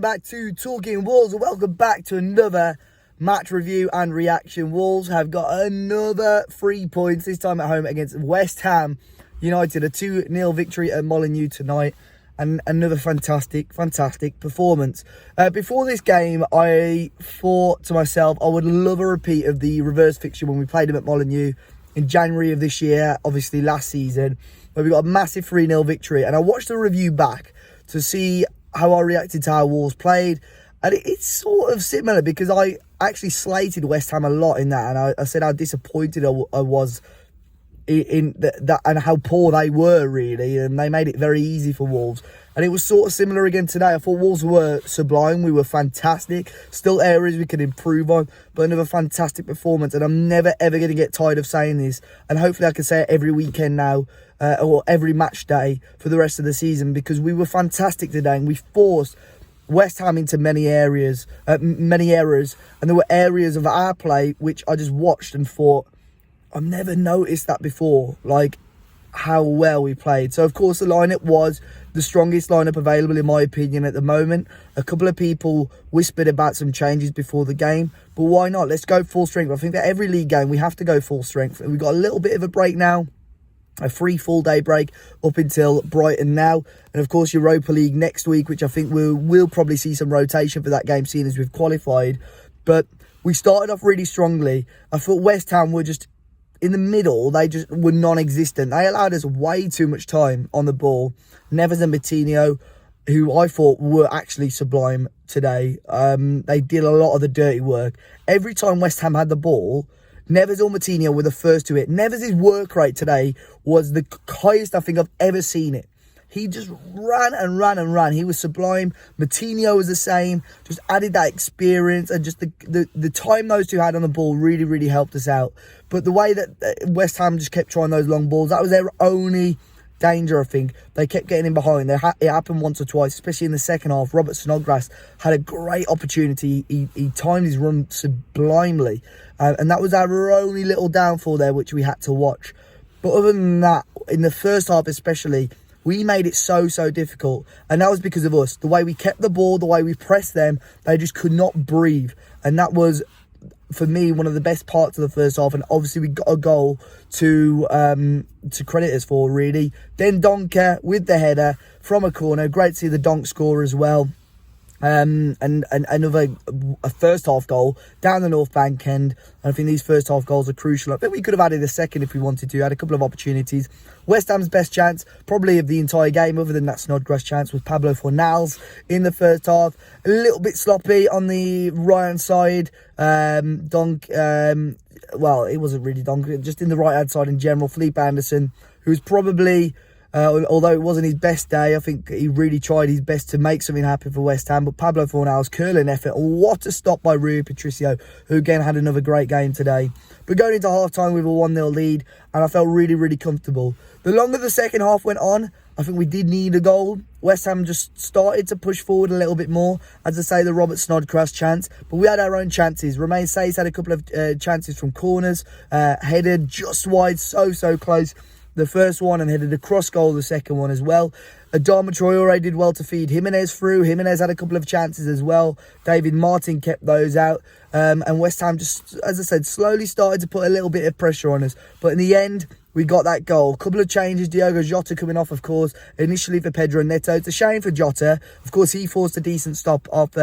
welcome back to Talking Wolves, and welcome back to another match review and reaction. Wolves have got another 3 points, this time at home against West Ham United. A 2-0 victory at Molineux tonight, and another fantastic performance. Before this game, I thought to myself, I would love a repeat of the reverse fixture when we played them at Molineux in January of this year, obviously last season, where we got a massive 3-0 victory. And I watched the review back to see how I reacted to how Wolves played, and it's sort of similar, because I actually slated West Ham a lot in that, and I said how disappointed I was in that and how poor they were, really, and they made it very easy for Wolves. And it was sort of similar again today. I thought Wolves were sublime. We were fantastic. Still areas we could improve on, but another fantastic performance. And I'm never, ever going to get tired of saying this. And hopefully I can say it every weekend now, or every match day for the rest of the season, because we were fantastic today and we forced West Ham into many errors. And there were areas of our play which I just watched and thought, I've never noticed that before, like how well we played. So, of course, the lineup was the strongest lineup available, in my opinion, at the moment. A couple of people whispered about some changes before the game, but why not? Let's go full strength. I think that every league game, we have to go full strength. We've got a little bit of a break now, a free full-day break up until Brighton now. And, of course, Europa League next week, which I think we'll probably see some rotation for that game, seeing as we've qualified. But we started off really strongly. I thought West Ham were just in the middle. They just were non-existent. They allowed us way too much time on the ball. Neves and Coutinho, who I thought were actually sublime today. They did a lot of the dirty work. Every time West Ham had the ball, Neves or Coutinho were the first to hit. Neves' work rate today was the highest I think I've ever seen it. He just ran and ran and ran. He was sublime. Coutinho was the same. Just added that experience, and just the time those two had on the ball really, really helped us out. But the way that West Ham just kept trying those long balls, that was their only danger, I think. They kept getting in behind. It happened once or twice, especially in the second half. Robert Snodgrass had a great opportunity. He timed his run sublimely. And that was our only little downfall there, which we had to watch. But other than that, in the first half especially, we made it so difficult. And that was because of us. The way we kept the ball, the way we pressed them, they just could not breathe. And that was, for me, one of the best parts of the first half. And obviously we got a goal to credit us for, really. Dendoncker with the header from a corner. Great to see the Donk score as well. And another first half goal down the North Bank end. And I think these first half goals are crucial. I think we could have added a second if we wanted to. Had a couple of opportunities. West Ham's best chance, probably of the entire game, other than that Snodgrass chance, was Pablo Fornals in the first half. A little bit sloppy on the right hand side. Well, it wasn't really Donk, just in the right hand side in general. Felipe Anderson, who's probably, although it wasn't his best day, I think he really tried his best to make something happen for West Ham. But Pablo Fornals, curling effort. What a stop by Rui Patricio, who again had another great game today. But going into half-time with a 1-0 lead, and I felt really, really comfortable. The longer the second half went on, I think we did need a goal. West Ham just started to push forward a little bit more. As I say, the Robert Snodgrass chance. But we had our own chances. Romain Saiz had a couple of chances from corners. Headed just wide, so close. The first one, and headed a cross goal, the second one as well. Adama Traore did well to feed Jimenez through. Jimenez had a couple of chances as well. David Martin kept those out. And West Ham just, as I said, slowly started to put a little bit of pressure on us. But in the end, we got that goal. A couple of changes. Diogo Jota coming off, of course, initially for Pedro Neto. It's a shame for Jota. Of course, he forced a decent stop off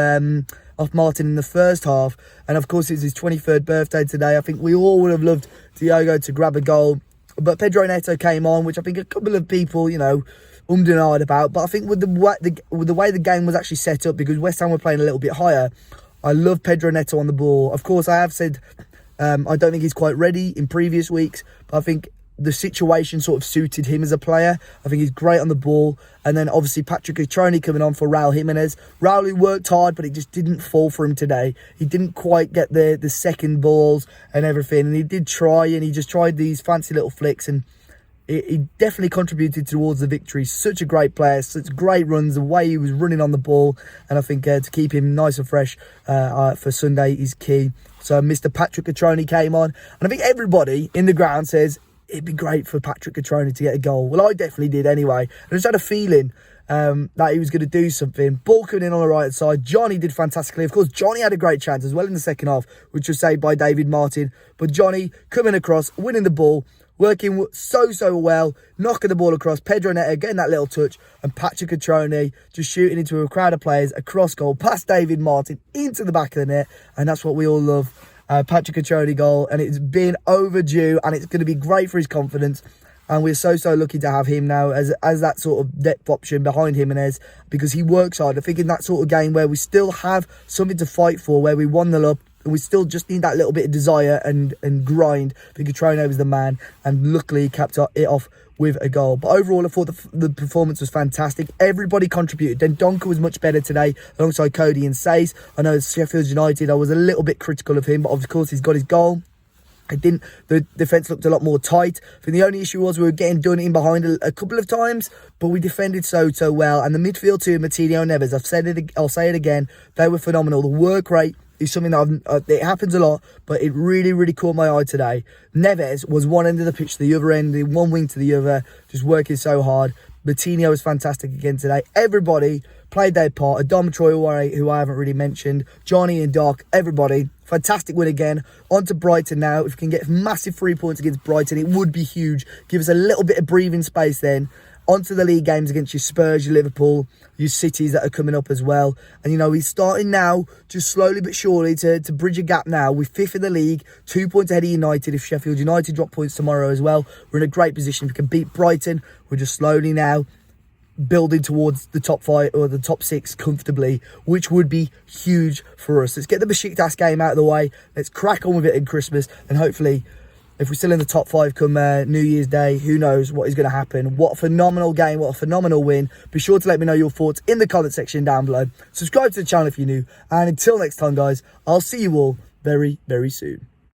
Martin in the first half. And, of course, it's his 23rd birthday today. I think we all would have loved Diogo to grab a goal. But Pedro Neto came on, which I think a couple of people, and ahed about. But I think with the way the game was actually set up, because West Ham were playing a little bit higher, I love Pedro Neto on the ball. Of course, I have said I don't think he's quite ready in previous weeks, but I think the situation sort of suited him as a player. I think he's great on the ball. And then obviously Patrick Cutrone coming on for Raul Jimenez. Raul, who worked hard, but it just didn't fall for him today. He didn't quite get the second balls and everything. And he did try, and he just tried these fancy little flicks. And he definitely contributed towards the victory. Such a great player, such great runs, the way he was running on the ball. And I think to keep him nice and fresh for Sunday is key. So Mr. Patrick Cutrone came on. And I think everybody in the ground says, it'd be great for Patrick Cutrone to get a goal. Well, I definitely did anyway. I just had a feeling that he was going to do something. Ball coming in on the right side. Johnny did fantastically. Of course, Johnny had a great chance as well in the second half, which was saved by David Martin. But Johnny coming across, winning the ball, working so well, knocking the ball across. Pedro Neto getting that little touch, and Patrick Cutrone just shooting into a crowd of players across goal, past David Martin into the back of the net, and that's what we all love. Patrick Cutrone goal, and it's been overdue, and it's going to be great for his confidence. And we're so lucky to have him now as that sort of depth option behind Jimenez, because he works hard. I think in that sort of game where we still have something to fight for, where we 1-0 up, and we still just need that little bit of desire and grind. I think Cutrone was the man, and luckily he capped it off with a goal. But overall, I thought the performance was fantastic. Everybody contributed. Dendoncker was much better today alongside Cody and Says. I know Sheffield United, I was a little bit critical of him, but of course he's got his goal. The defence looked a lot more tight. I think the only issue was we were getting done in behind a couple of times, but we defended so well. And the midfield too, Martinho and Neves, I'll say it again, they were phenomenal. The work rate is something that it happens a lot, but it really caught my eye today. Neves was one end of the pitch to the other end, one wing to the other, just working so hard. Martinho was fantastic again today. Everybody played their part. Adama Traore, who I haven't really mentioned, Johnny and Doc, everybody. Fantastic win again. On to Brighton now. If we can get massive 3 points against Brighton, it would be huge. Give us a little bit of breathing space then. On to the league games against your Spurs, your Liverpool, your Cities that are coming up as well. And, you know, he's starting now, just slowly but surely, to bridge a gap now. We're 5th in the league, 2 points ahead of United. If Sheffield United drop points tomorrow as well, we're in a great position. If we can beat Brighton, we're just slowly now building towards the top 5 or the top 6 comfortably, which would be huge for us. Let's get the Besiktas game out of the way. Let's crack on with it in Christmas, and hopefully, if we're still in the top 5 come New Year's Day, who knows what is going to happen. What a phenomenal game, what a phenomenal win. Be sure to let me know your thoughts in the comment section down below. Subscribe to the channel if you're new, and until next time, guys, I'll see you all very soon.